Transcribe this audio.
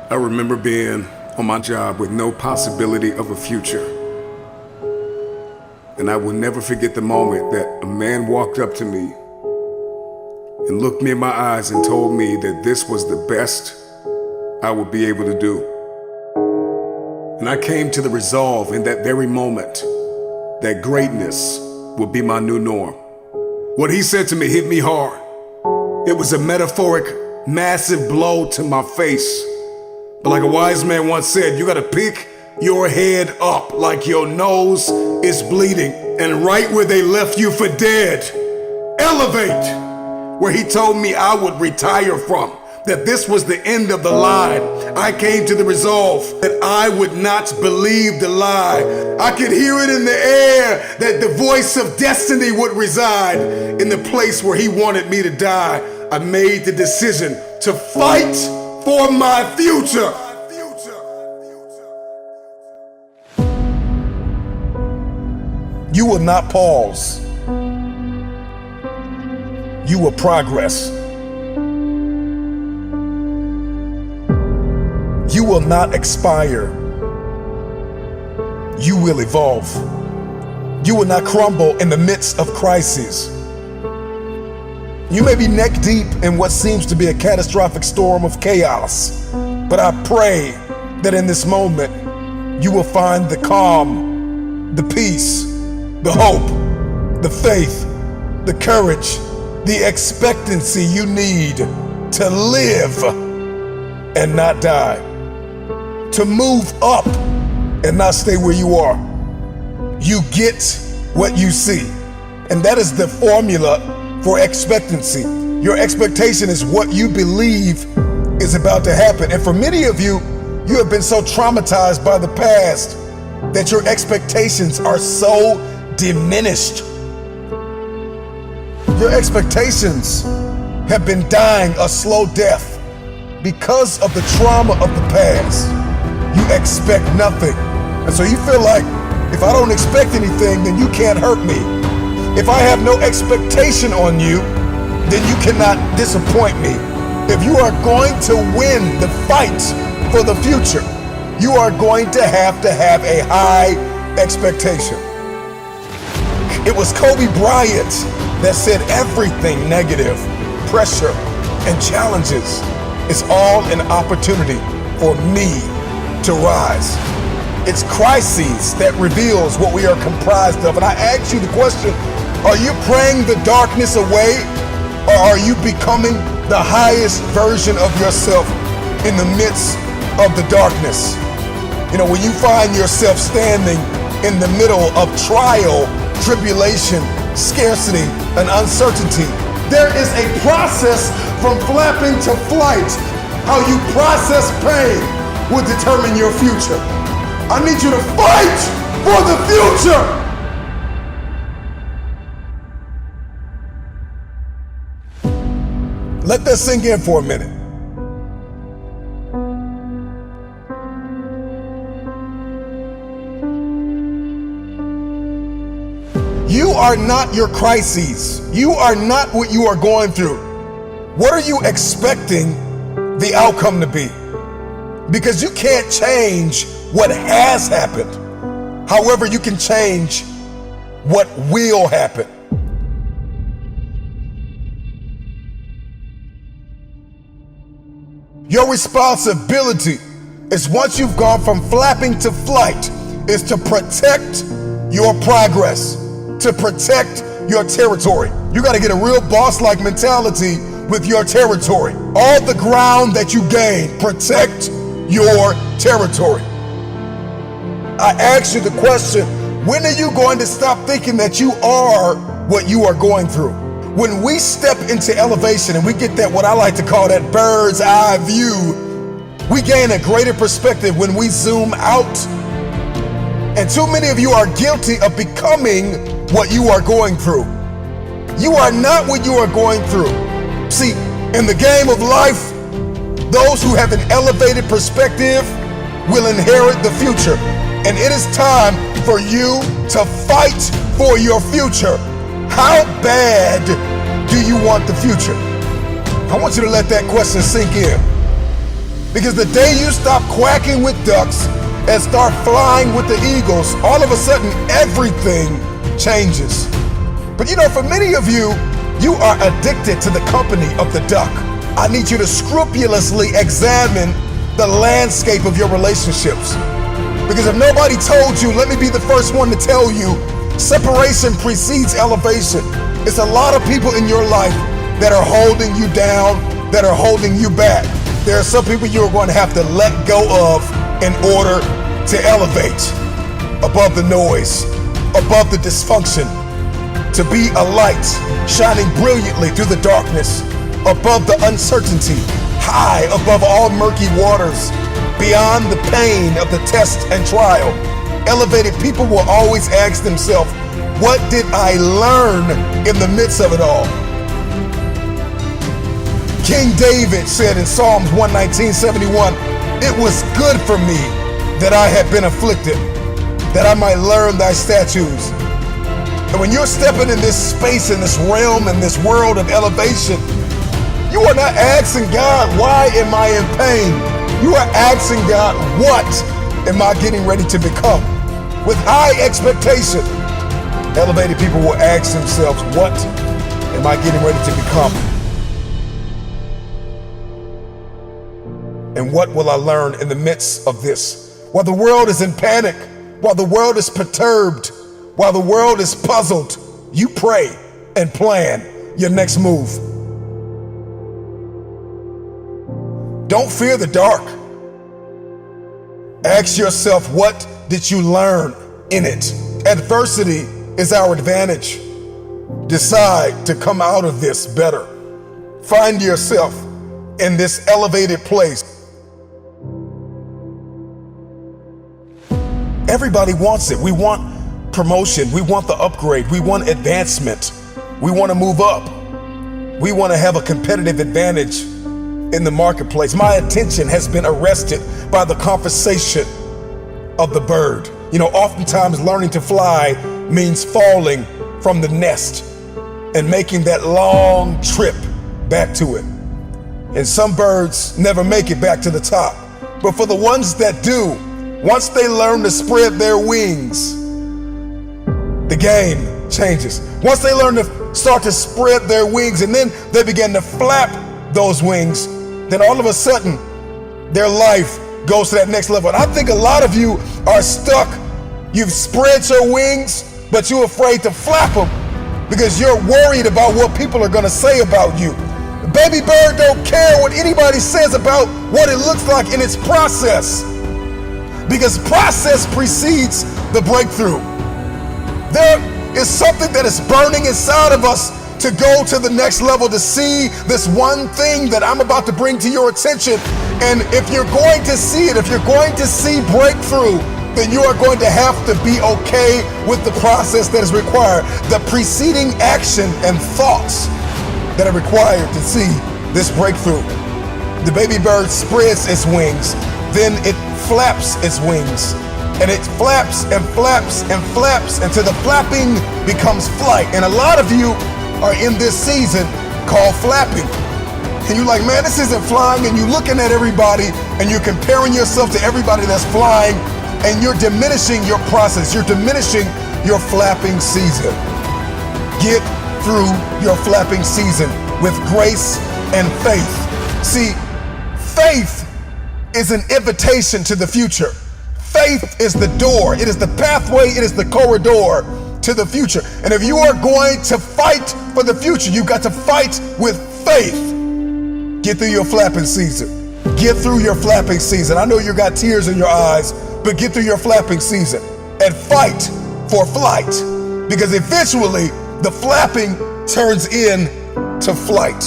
I remember being on my job with no possibility of a future. And I will never forget the moment that a man walked up to me and looked me in my eyes and told me that this was the best I would be able to do. And I came to the resolve in that very moment that greatness would be my new norm. What he said to me hit me hard. It was a metaphoric, massive blow to my face. But like a wise man once said, you gotta pick your head up like your nose is bleeding. And right where they left you for dead, elevate. Where he told me I would retire from, that this was the end of the line. I came to the resolve that I would not believe the lie. I could hear it in the air that the voice of destiny would reside in the place where he wanted me to die. I made the decision to fight for my future. You will not pause. You will progress. You will not expire. You will evolve. You will not crumble in the midst of crises. You may be neck deep in what seems to be a catastrophic storm of chaos, but I pray that in this moment, you will find the calm, the peace, the hope, the faith, the courage, the expectancy you need to live and not die, to move up and not stay where you are. You get what you see, and that is the formula for expectancy. Your expectation is what you believe is about to happen. And for many of you, you have been so traumatized by the past that your expectations are so diminished. Your expectations have been dying a slow death because of the trauma of the past. You expect nothing. And so you feel like, if I don't expect anything, then you can't hurt me. If I have no expectation on you, then you cannot disappoint me. If you are going to win the fight for the future, you are going to have a high expectation. It was Kobe Bryant that said everything negative, pressure, and challenges is all an opportunity for me to rise. It's crises that reveals what we are comprised of. And I ask you the question, are you praying the darkness away, or are you becoming the highest version of yourself in the midst of the darkness? You know, when you find yourself standing in the middle of trial, tribulation, scarcity, and uncertainty, there is a process from flapping to flight. How you process pain will determine your future. I need you to fight for the future. Let that sink in for a minute. You are not your crises. You are not what you are going through. What are you expecting the outcome to be? Because you can't change what has happened. However, you can change what will happen. Your responsibility is, once you've gone from flapping to flight, is to protect your progress, to protect your territory. You got to get a real boss-like mentality with your territory. All the ground that you gain, protect your territory. I ask you the question, when are you going to stop thinking that you are what you are going through? When we step into elevation and we get that, what I like to call that bird's eye view, we gain a greater perspective when we zoom out. And too many of you are guilty of becoming what you are going through. You are not what you are going through. See, in the game of life, those who have an elevated perspective will inherit the future. And it is time for you to fight for your future. How bad do you want the future? I want you to let that question sink in. Because the day you stop quacking with ducks and start flying with the eagles, all of a sudden everything changes. But you know, for many of you, you are addicted to the company of the duck. I need you to scrupulously examine the landscape of your relationships. Because if nobody told you, let me be the first one to tell you, separation precedes elevation. It's a lot of people in your life that are holding you down, that are holding you back. There are some people you're going to have to let go of in order to elevate above the noise, above the dysfunction, to be a light shining brilliantly through the darkness, above the uncertainty, high above all murky waters, beyond the pain of the test and trial. Elevated people will always ask themselves, what did I learn in the midst of it all? King David said in Psalms 119:71, it was good for me that I had been afflicted, that I might learn thy statutes. And when you're stepping in this space, in this realm, in this world of elevation, you are not asking God, why am I in pain? You are asking God, what am I getting ready to become? With high expectation, elevated people will ask themselves, what am I getting ready to become? And what will I learn in the midst of this? While the world is in panic, while the world is perturbed, while the world is puzzled, you pray and plan your next move. Don't fear the dark. Ask yourself, what did you learn in it? Adversity is our advantage. Decide to come out of this better. Find yourself in this elevated place. Everybody wants it. We want promotion. We want the upgrade. We want advancement. We want to move up. We want to have a competitive advantage in the marketplace. My attention has been arrested by the conversation of the bird. You know, oftentimes learning to fly means falling from the nest and making that long trip back to it. And some birds never make it back to the top. But for the ones that do, once they learn to spread their wings, the game changes. Once they learn to start to spread their wings and then they begin to flap those wings, then all of a sudden their life goes to that next level. And I think a lot of you are stuck. You've spread your wings, but you're afraid to flap them because you're worried about what people are going to say about you. The baby bird don't care what anybody says about what it looks like in its process, because process precedes the breakthrough. There is something that is burning inside of us to go to the next level, to see this one thing that I'm about to bring to your attention. And if you're going to see it, if you're going to see breakthrough, then you are going to have to be okay with the process that is required, the preceding action and thoughts that are required to see this breakthrough. The baby bird spreads its wings, then it flaps its wings, and it flaps and flaps and flaps until the flapping becomes flight. And a lot of you are in this season called flapping. And you're like, man, this isn't flying. And you're looking at everybody and you're comparing yourself to everybody that's flying, and you're diminishing your process. You're diminishing your flapping season. Get through your flapping season with grace and faith. See, faith is an invitation to the future. Faith is the door. It is the pathway. It is the corridor to the future. And if you are going to fight for the future, you've got to fight with faith. Get through your flapping season. Get through your flapping season. I know you got tears in your eyes, but get through your flapping season and fight for flight, because eventually the flapping turns into flight.